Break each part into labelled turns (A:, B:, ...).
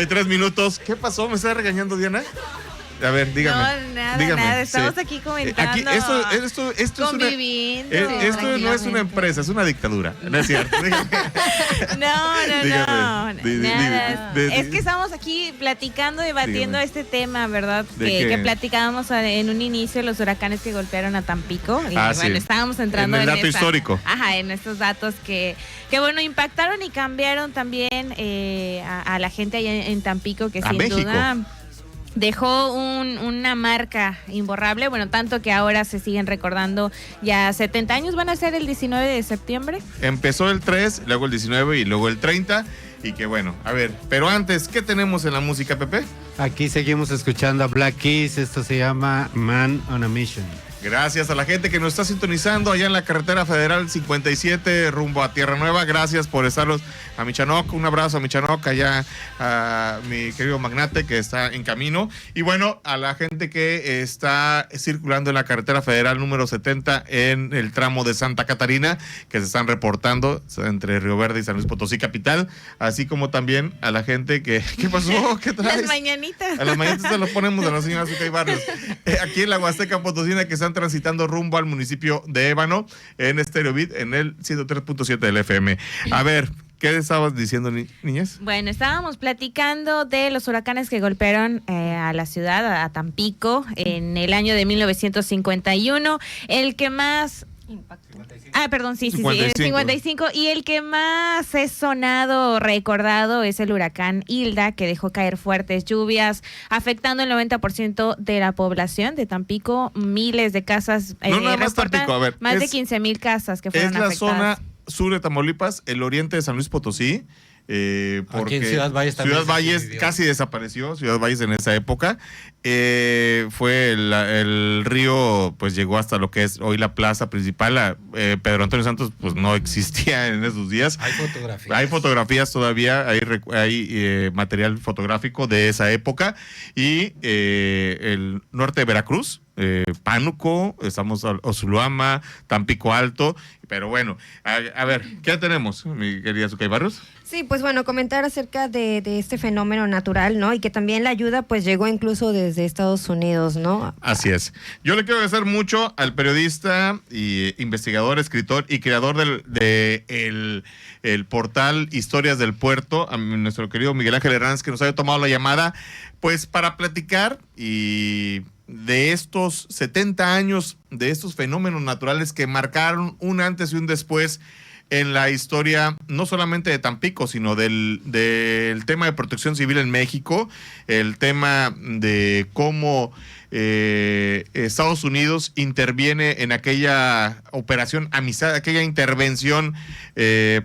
A: 3 minutos. ¿Qué pasó? ¿Me está regañando, Diana? A ver, dígame.
B: No, nada,
A: dígame.
B: nada. Estamos aquí comentando.
A: Aquí, esto
B: conviviendo.
A: Esto no es una empresa, es una dictadura. No es cierto.
B: No. Nada. Es que estamos aquí platicando, debatiendo este tema, ¿verdad? Que platicábamos en un inicio, los huracanes que golpearon a Tampico. Y bueno, estábamos entrando
A: en el dato histórico.
B: Ajá, en estos datos que bueno, impactaron y cambiaron también a la gente allá en Tampico, que sin duda dejó una marca imborrable, bueno, tanto que ahora se siguen recordando ya 70 años, van a ser el 19 de septiembre.
A: Empezó el 3, luego el 19 y luego el 30, y que bueno, a ver, pero antes, ¿qué tenemos en la música, Pepe?
C: Aquí seguimos escuchando a Black Keys, esto se llama Man on a Mission.
A: Gracias a la gente que nos está sintonizando allá en la carretera federal 57 rumbo a Tierra Nueva. Gracias por estarlos. A Michanoc, un abrazo a Michanoc, allá a mi querido magnate que está en camino. Y bueno, a la gente que está circulando en la carretera federal número 70 en el tramo de Santa Catarina, que se están reportando entre Río Verde y San Luis Potosí capital. Así como también a la gente que... ¿Qué pasó? ¿Qué traes?
B: Las mañanitas.
A: A las mañanitas se las ponemos a la señora Zucay Barrios. Aquí en la Huasteca Potosina, que están transitando rumbo al municipio de Ébano en Stereo Beat en el 103.7 del FM. A ver, ¿qué estabas diciendo, niñas?
B: Bueno, estábamos platicando de los huracanes que golpearon a la ciudad, a Tampico, en el año de 1951. El que más... sí, 55. Y el que más es sonado, recordado, es el huracán Hilda, que dejó caer fuertes lluvias, afectando el 90% de la población de Tampico, miles de casas.
A: No, nada más Tampico, a ver.
B: Más de 15,000 casas que fueron afectadas.
A: Es la zona sur de Tamaulipas, el oriente de San Luis Potosí. Porque
C: aquí en Ciudad Valles
A: Ciudad Valles casi desapareció, Ciudad Valles en esa época. Fue el río, pues llegó hasta lo que es hoy la plaza principal. Pedro Antonio Santos, pues no existía en esos días. Hay fotografías todavía, hay material fotográfico de esa época. Y el norte de Veracruz, Pánuco, estamos a Oshuluama, Tampico Alto, pero bueno, a ver, ¿qué tenemos, mi querida Zucay Barrios?
D: Sí, pues bueno, comentar acerca de este fenómeno natural, ¿no? Y que también la ayuda pues llegó incluso desde Estados Unidos, ¿no?
A: Así es. Yo le quiero agradecer mucho al periodista y investigador, escritor y creador el portal Historias del Puerto, a nuestro querido Miguel Ángel Hernández, que nos haya tomado la llamada, pues para platicar y de estos 70 años, de estos fenómenos naturales que marcaron un antes y un después en la historia, no solamente de Tampico, sino del tema de protección civil en México, el tema de cómo Estados Unidos interviene en aquella operación Amistad, aquella intervención,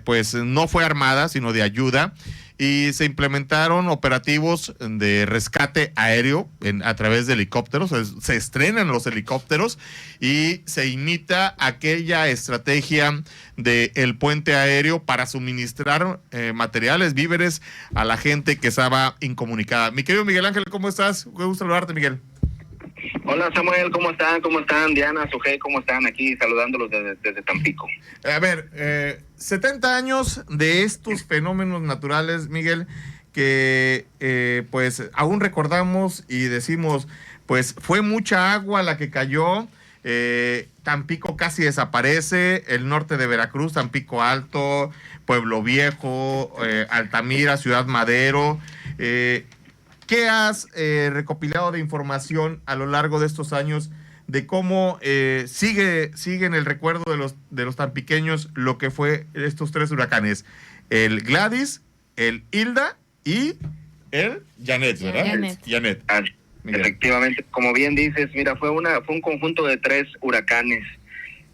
A: pues no fue armada, sino de ayuda. Y se implementaron operativos de rescate aéreo a través de helicópteros, se estrenan los helicópteros y se imita aquella estrategia del puente aéreo para suministrar materiales, víveres a la gente que estaba incomunicada. Mi querido Miguel Ángel, ¿cómo estás? Qué gusto saludarte, Miguel.
E: Hola Samuel, ¿cómo están? ¿Cómo están? Diana, Sujei, ¿cómo están? Aquí saludándolos desde Tampico.
A: A ver, 70 años de estos fenómenos naturales, Miguel, que pues aún recordamos y decimos, pues fue mucha agua la que cayó, Tampico casi desaparece, el norte de Veracruz, Tampico Alto, Pueblo Viejo, Altamira, Ciudad Madero. ¿Qué has recopilado de información a lo largo de estos años de cómo sigue en el recuerdo de los tampiqueños lo que fue estos 3 huracanes? El Gladys, el Hilda y el Janet, ¿verdad? Janet.
E: Efectivamente, como bien dices, mira, fue un conjunto de 3 huracanes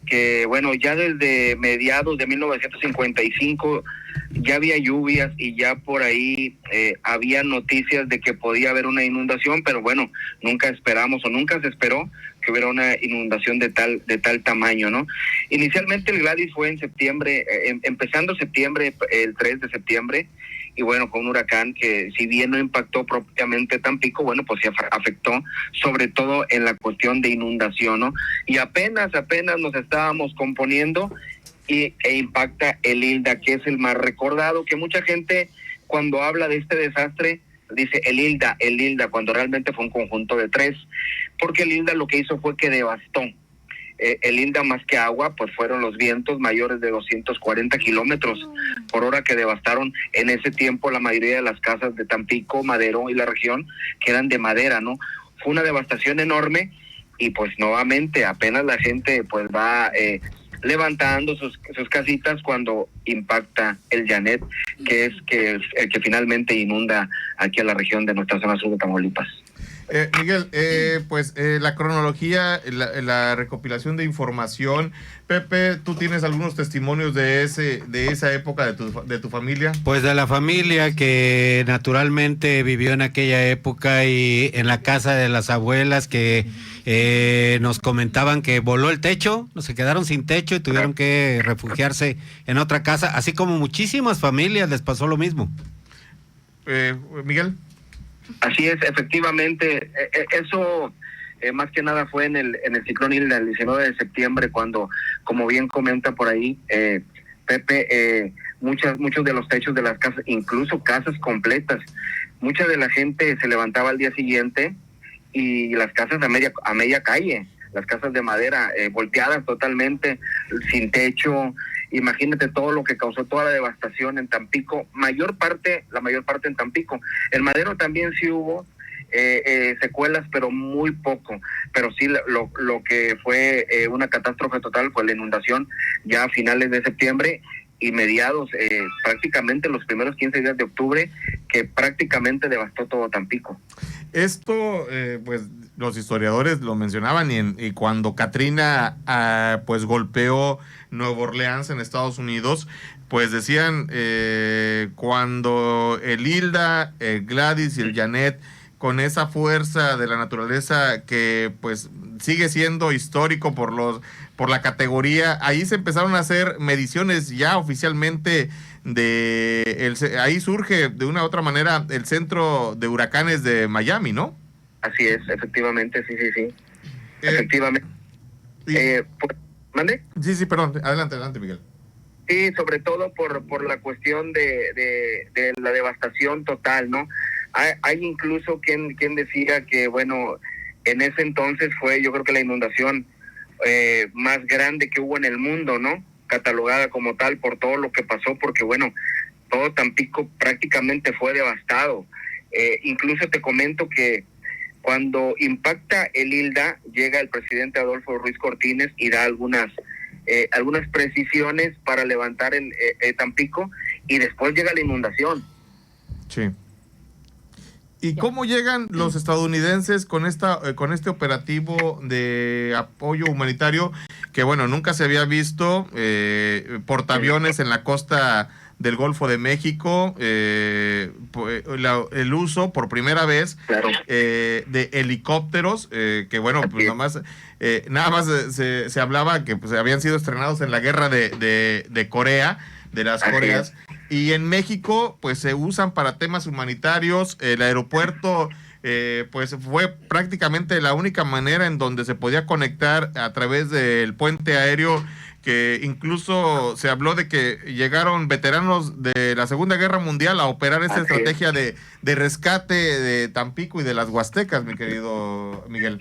E: que, bueno, ya desde mediados de 1955 ya había lluvias y ya por ahí había noticias de que podía haber una inundación, pero bueno, nunca esperamos o nunca se esperó que hubiera una inundación de tal tamaño, ¿no? Inicialmente el Gladys fue en septiembre, empezando septiembre, el 3 de septiembre, y bueno, con un huracán que si bien no impactó propiamente Tampico, bueno, pues se afectó sobre todo en la cuestión de inundación, ¿no? Y apenas nos estábamos componiendo e impacta el Hilda, que es el más recordado, que mucha gente cuando habla de este desastre dice el ILDA, cuando realmente fue un conjunto de 3, porque el ILDA lo que hizo fue que devastó. El ILDA más que agua, pues fueron los vientos mayores de 240 kilómetros por hora que devastaron en ese tiempo la mayoría de las casas de Tampico, Madero y la región, que eran de madera, ¿no? Fue una devastación enorme y pues nuevamente apenas la gente pues va levantando sus casitas cuando impacta el Janet, que es el que finalmente inunda aquí a la región de nuestra zona sur de Tamaulipas.
A: Miguel, la cronología, la recopilación de información. Pepe, ¿tú tienes algunos testimonios de esa época de tu familia?
C: Pues de la familia que naturalmente vivió en aquella época y en la casa de las abuelas que nos comentaban que voló el techo, se quedaron sin techo y tuvieron que refugiarse en otra casa, así como muchísimas familias les pasó lo mismo.
A: Miguel.
E: Así es, efectivamente, eso más que nada fue en el ciclón Hilda, el 19 de septiembre, cuando, como bien comenta por ahí, Pepe, muchos de los techos de las casas, incluso casas completas, mucha de la gente se levantaba al día siguiente y las casas a media calle, las casas de madera, volteadas totalmente, sin techo. Imagínate todo lo que causó, toda la devastación en Tampico, la mayor parte en Tampico. En Madero también sí hubo secuelas, pero muy poco. Pero sí lo que fue una catástrofe total fue la inundación ya a finales de septiembre y mediados, prácticamente los primeros 15 días de octubre, que prácticamente devastó todo Tampico.
A: Esto, pues los historiadores lo mencionaban y cuando Katrina pues golpeó Nueva Orleans en Estados Unidos, pues decían cuando el Hilda, el Gladys y el Janet, con esa fuerza de la naturaleza que pues sigue siendo histórico por la categoría, ahí se empezaron a hacer mediciones ya oficialmente ahí surge de una u otra manera el centro de huracanes de Miami, ¿no?
E: Así es, efectivamente, sí. Efectivamente. ¿Mande?
A: Sí, perdón, adelante, Miguel.
E: Sí, sobre todo por la cuestión de la devastación total, ¿no? Hay incluso quien decía que, bueno, en ese entonces fue, yo creo que la inundación más grande que hubo en el mundo, ¿no? Catalogada como tal por todo lo que pasó, porque, bueno, todo Tampico prácticamente fue devastado. Incluso te comento que cuando impacta el Hilda, llega el presidente Adolfo Ruiz Cortines y da algunas precisiones para levantar el Tampico, y después llega la inundación.
A: Sí. ¿Y cómo llegan los estadounidenses con este operativo de apoyo humanitario que, bueno, nunca se había visto? Portaaviones en la costa del Golfo de México, el uso por primera vez de helicópteros, que bueno, pues nada más se hablaba que pues habían sido estrenados en la guerra de Corea, de las Coreas, y en México pues se usan para temas humanitarios. El aeropuerto pues fue prácticamente la única manera en donde se podía conectar a través del puente aéreo, que incluso se habló de que llegaron veteranos de la Segunda Guerra Mundial a operar esta estrategia de rescate de Tampico y de las Huastecas, mi querido Miguel.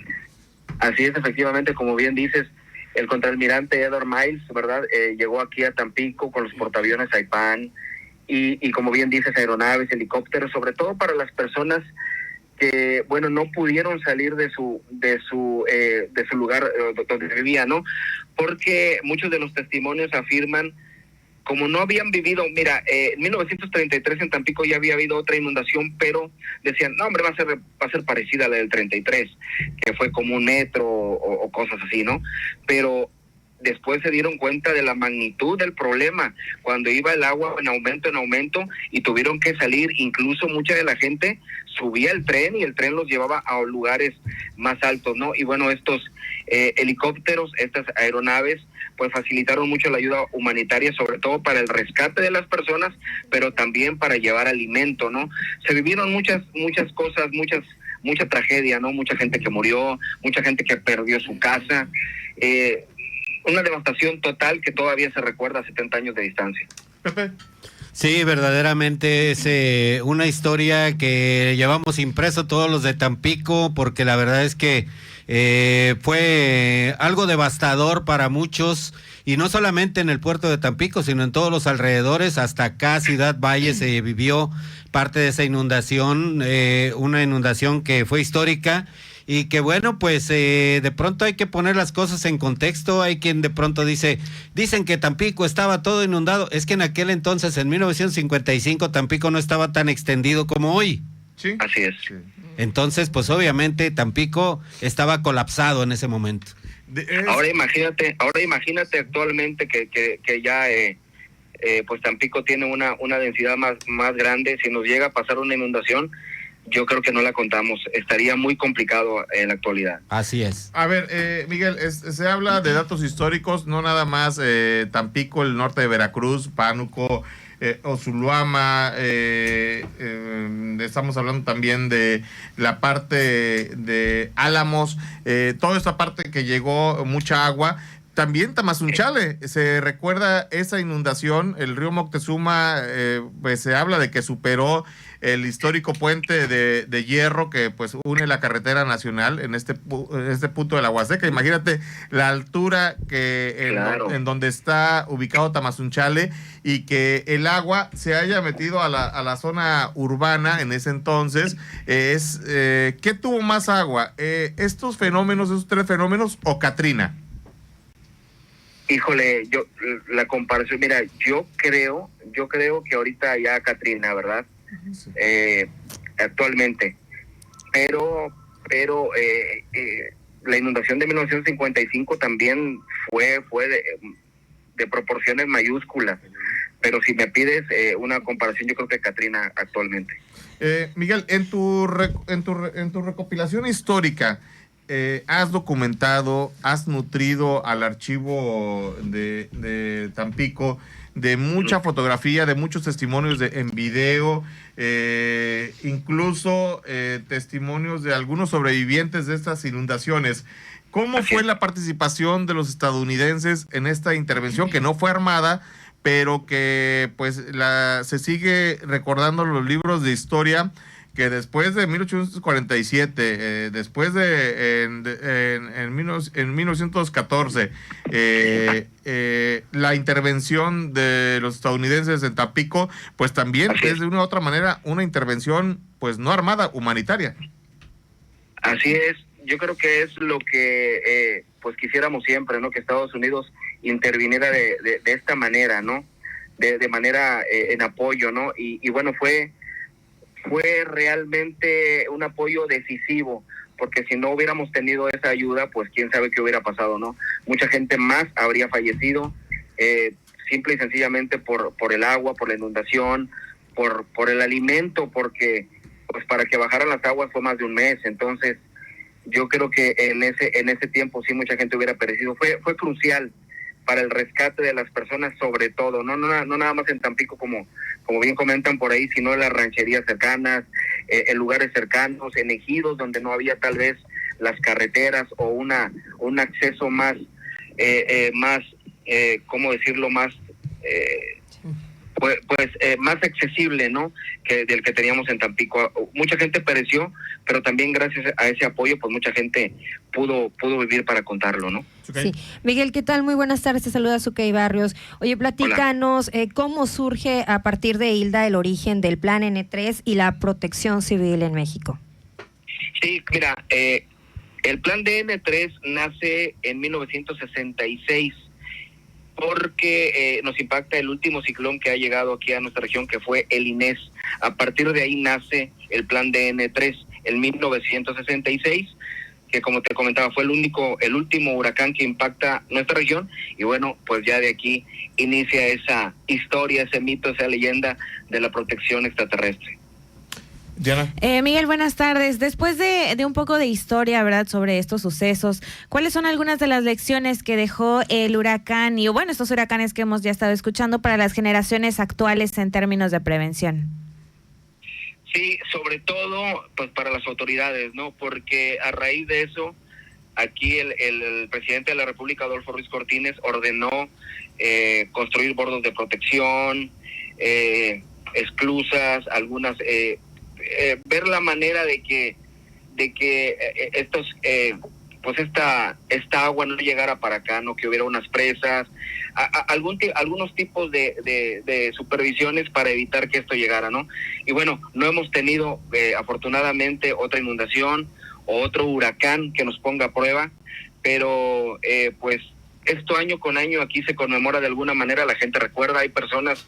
E: Así es, efectivamente, como bien dices, el contraalmirante Edward Miles, ¿verdad? Llegó aquí a Tampico con los portaaviones Saipan y como bien dices, aeronaves, helicópteros, sobre todo para las personas que, bueno, no pudieron salir de su lugar donde vivían, ¿no? Porque muchos de los testimonios afirman, como no habían vivido, mira, en 1933 en Tampico ya había habido otra inundación, pero decían, no, hombre, va a ser parecida a la del 33, que fue como un metro o cosas así, ¿no? Pero después se dieron cuenta de la magnitud del problema, cuando iba el agua en aumento, y tuvieron que salir. Incluso mucha de la gente subía el tren y el tren los llevaba a lugares más altos, ¿no? Y bueno, estos helicópteros, estas aeronaves, pues facilitaron mucho la ayuda humanitaria, sobre todo para el rescate de las personas, pero también para llevar alimento, ¿no? Se vivieron muchas cosas, mucha tragedia, ¿no? Mucha gente que murió, mucha gente que perdió su casa, una devastación total que todavía se recuerda a 70 años de distancia.
A: Pepe.
C: Sí, verdaderamente es una historia que llevamos impreso todos los de Tampico, porque la verdad es que fue algo devastador para muchos, y no solamente en el puerto de Tampico, sino en todos los alrededores. Hasta acá, Ciudad Valle, se vivió parte de esa inundación, una inundación que fue histórica. Y que bueno, pues de pronto hay que poner las cosas en contexto. Hay quien de pronto dicen que Tampico estaba todo inundado. Es que en aquel entonces, en 1955, Tampico no estaba tan extendido como hoy.
A: Sí.
E: Así es.
A: Sí.
C: Entonces, pues obviamente Tampico estaba colapsado en ese momento.
E: Ahora imagínate actualmente que ya pues Tampico tiene una densidad más grande. Si nos llega a pasar una inundación, yo creo que no la contamos. Estaría muy complicado en la actualidad.
C: Así es.
A: A ver, Miguel, se habla de datos históricos, no nada más Tampico, el norte de Veracruz, Pánuco, Oshuluama, estamos hablando también de la parte de Álamos, toda esta parte que llegó mucha agua. También Tamazunchale, se recuerda esa inundación, el río Moctezuma, pues se habla de que superó el histórico puente de hierro que pues une la carretera nacional en este punto de la Huasteca. Imagínate la altura que
E: Claro.
A: en donde está ubicado Tamazunchale, y que el agua se haya metido a la zona urbana en ese entonces. ¿Qué tuvo más agua? ¿Estos fenómenos, esos tres fenómenos, o Katrina?
E: Híjole, la comparación, mira, yo creo que ahorita ya Katrina, ¿verdad?
A: Sí.
E: Actualmente, pero la inundación de 1955 también fue de proporciones mayúsculas, pero si me pides una comparación, yo creo que Katrina actualmente.
A: Miguel, en tu recopilación histórica, has documentado, has nutrido al archivo de Tampico de mucha fotografía, de muchos testimonios en video, incluso testimonios de algunos sobrevivientes de estas inundaciones. ¿Cómo fue la participación de los estadounidenses en esta intervención, que no fue armada, pero que pues se sigue recordando en los libros de historia, que después de 1847, después en 1914, la intervención de los estadounidenses en Tampico, pues también es de una u otra manera una intervención pues no armada, humanitaria?
E: Así es, yo creo que es lo que pues quisiéramos siempre, ¿no? Que Estados Unidos interviniera de esta manera, ¿no? De manera en apoyo, ¿no? Y bueno, fue realmente un apoyo decisivo, porque si no hubiéramos tenido esa ayuda, pues quién sabe qué hubiera pasado, ¿no? Mucha gente más habría fallecido, simple y sencillamente por el agua, por la inundación, por el alimento, porque pues para que bajaran las aguas fue más de un mes. Entonces yo creo que en ese tiempo sí mucha gente hubiera perecido. Fue crucial para el rescate de las personas, sobre todo, no nada más en Tampico, como bien comentan por ahí, sino en las rancherías cercanas, en lugares cercanos, en ejidos donde no había tal vez las carreteras o un acceso más, ¿cómo decirlo? Más, más accesible, ¿no? Del que teníamos en Tampico. Mucha gente pereció, pero también gracias a ese apoyo, pues mucha gente pudo vivir para contarlo, ¿no?
D: Sí. Miguel, ¿qué tal? Muy buenas tardes, te saluda Sukey Barrios. Oye, platícanos cómo surge a partir de Hilda el origen del Plan N3 y la protección civil en México.
E: Sí, mira, el Plan de N3 nace en 1966 porque nos impacta el último ciclón que ha llegado aquí a nuestra región, que fue el Inés. A partir de ahí nace el Plan de N3 en 1966, que como te comentaba fue el último huracán que impacta nuestra región, y bueno, pues ya de aquí inicia esa historia, ese mito, esa leyenda de la protección extraterrestre.
A: Diana.
B: Miguel, buenas tardes. Después de un poco de historia, ¿verdad?, sobre estos sucesos, ¿cuáles son algunas de las lecciones que dejó el huracán y, bueno, estos huracanes que hemos ya estado escuchando para las generaciones actuales en términos de prevención?
E: Sí, sobre todo pues para las autoridades, ¿no? Porque a raíz de eso, aquí el presidente de la República, Adolfo Ruiz Cortines, ordenó construir bordos de protección, esclusas, algunas, ver la manera de que estos, pues esta agua no llegara para acá, no, que hubiera unas presas, algunos tipos de supervisiones para evitar que esto llegara, ¿no? Y bueno, no hemos tenido afortunadamente otra inundación o otro huracán que nos ponga a prueba, pero pues esto año con año aquí se conmemora de alguna manera, la gente recuerda, hay personas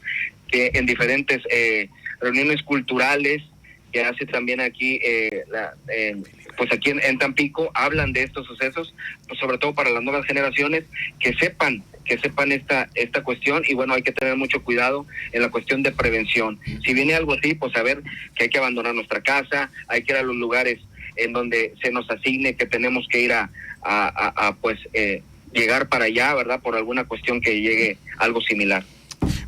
E: que en diferentes reuniones culturales que hace también aquí, pues aquí en Tampico, hablan de estos sucesos, pues sobre todo para las nuevas generaciones, que sepan esta cuestión, y bueno, hay que tener mucho cuidado en la cuestión de prevención. Si viene algo así, pues saber que hay que abandonar nuestra casa, hay que ir a los lugares en donde se nos asigne que tenemos que ir a llegar para allá, ¿verdad? Por alguna cuestión que llegue algo similar.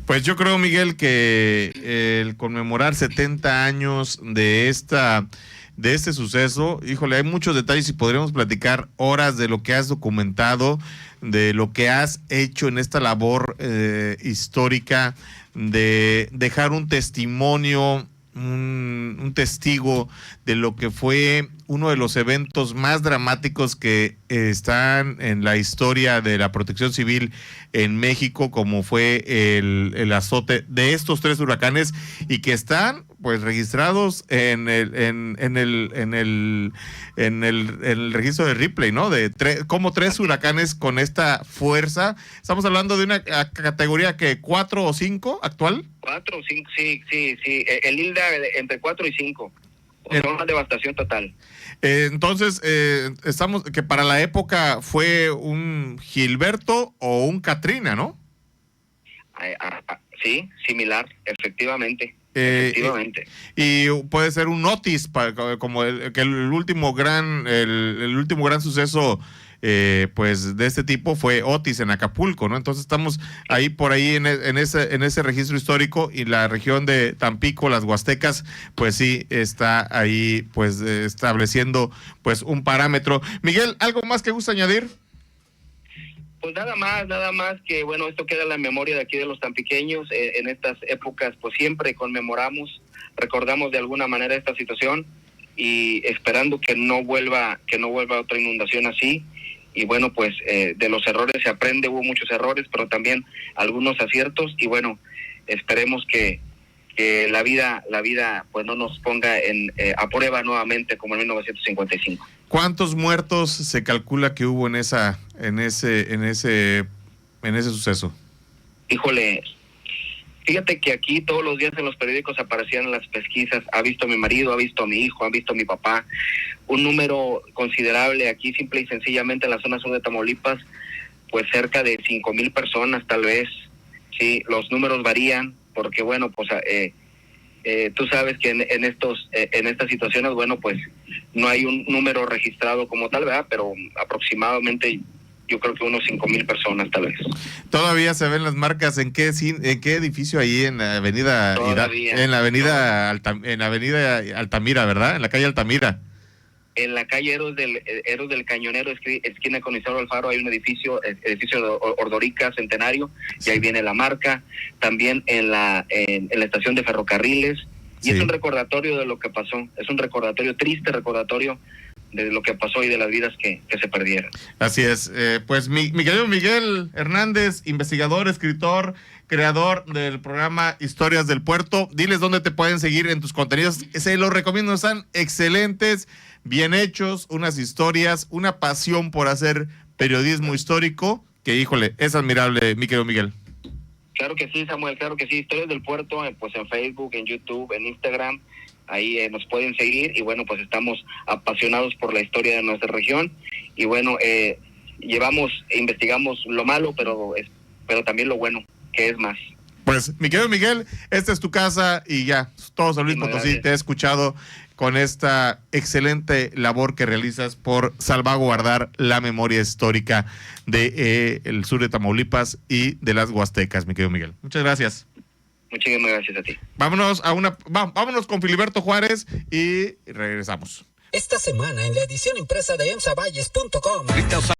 A: Pues yo creo, Miguel, que el conmemorar 70 años de este suceso, híjole, hay muchos detalles y podríamos platicar horas de lo que has documentado, de lo que has hecho en esta labor histórica, de dejar un testimonio, un testigo de lo que fue uno de los eventos más dramáticos que están en la historia de la protección civil en México, como fue el azote de estos 3 huracanes, y que están pues registrados en el registro de Ripley, ¿no? Como 3 huracanes con esta fuerza. Estamos hablando de una categoría que 4 o 5 actual.
E: 4 o 5, sí. El Hilda entre 4 y 5. Una devastación total.
A: Entonces, estamos, que para la época fue un Gilberto o un Katrina, ¿no?
E: Sí, similar, efectivamente.
A: Y puede ser un Otis, como el último gran suceso pues de este tipo fue Otis en Acapulco, ¿no? Entonces estamos ahí por ahí en ese registro histórico, y la región de Tampico, las Huastecas, pues sí está ahí pues estableciendo pues un parámetro. Miguel, ¿algo más que gusta añadir?
E: Pues nada más que bueno, esto queda en la memoria de aquí de los tampiqueños. En estas épocas pues siempre conmemoramos, recordamos de alguna manera esta situación, y esperando que no vuelva otra inundación así. Y bueno, pues de los errores se aprende, hubo muchos errores, pero también algunos aciertos, y bueno, esperemos que la vida pues no nos ponga a prueba nuevamente como en 1955.
A: ¿Cuántos muertos se calcula que hubo en ese suceso?
E: Híjole, fíjate que aquí todos los días en los periódicos aparecían las pesquisas. Ha visto a mi marido, ha visto a mi hijo, ha visto a mi papá. Un número considerable aquí, simple y sencillamente en la zona sur de Tamaulipas, pues cerca de 5,000 personas tal vez. Sí, los números varían porque bueno, pues tú sabes que en estas situaciones, bueno, pues no hay un número registrado como tal, ¿verdad? Pero aproximadamente yo creo que unos 5,000 personas tal vez.
A: Todavía se ven las marcas. ¿En qué edificio ahí en la avenida Altamira, ¿verdad? En la calle Altamira.
E: En la calle Héroes del Cañonero, esquina con Isidoro Alfaro, hay un edificio Ordorica Centenario, y ahí viene la marca. También en la estación de ferrocarriles. Y sí, es un recordatorio de lo que pasó. Es un triste recordatorio de lo que pasó y de las vidas que se perdieron.
A: Así es. Pues mi querido Miguel Hernández, investigador, escritor, creador del programa Historias del Puerto, diles dónde te pueden seguir en tus contenidos. Se los recomiendo, están excelentes, bien hechos, unas historias, una pasión por hacer periodismo histórico que, híjole, es admirable, mi querido Miguel.
E: Claro que sí, Samuel, claro que sí. Historias del Puerto, pues en Facebook, en YouTube, en Instagram, ahí nos pueden seguir, y bueno, pues estamos apasionados por la historia de nuestra región, y bueno, investigamos lo malo, pero también lo bueno, que es más.
A: Pues, mi querido Miguel, esta es tu casa, y ya, todo San Luis Potosí te he escuchado con esta excelente labor que realizas por salvaguardar la memoria histórica de el sur de Tamaulipas y de las Huastecas, mi querido Miguel. Muchas gracias.
E: Muchísimas gracias a ti.
A: Vámonos con Filiberto Juárez y regresamos.
F: Esta semana en la edición impresa de emsavalles.com.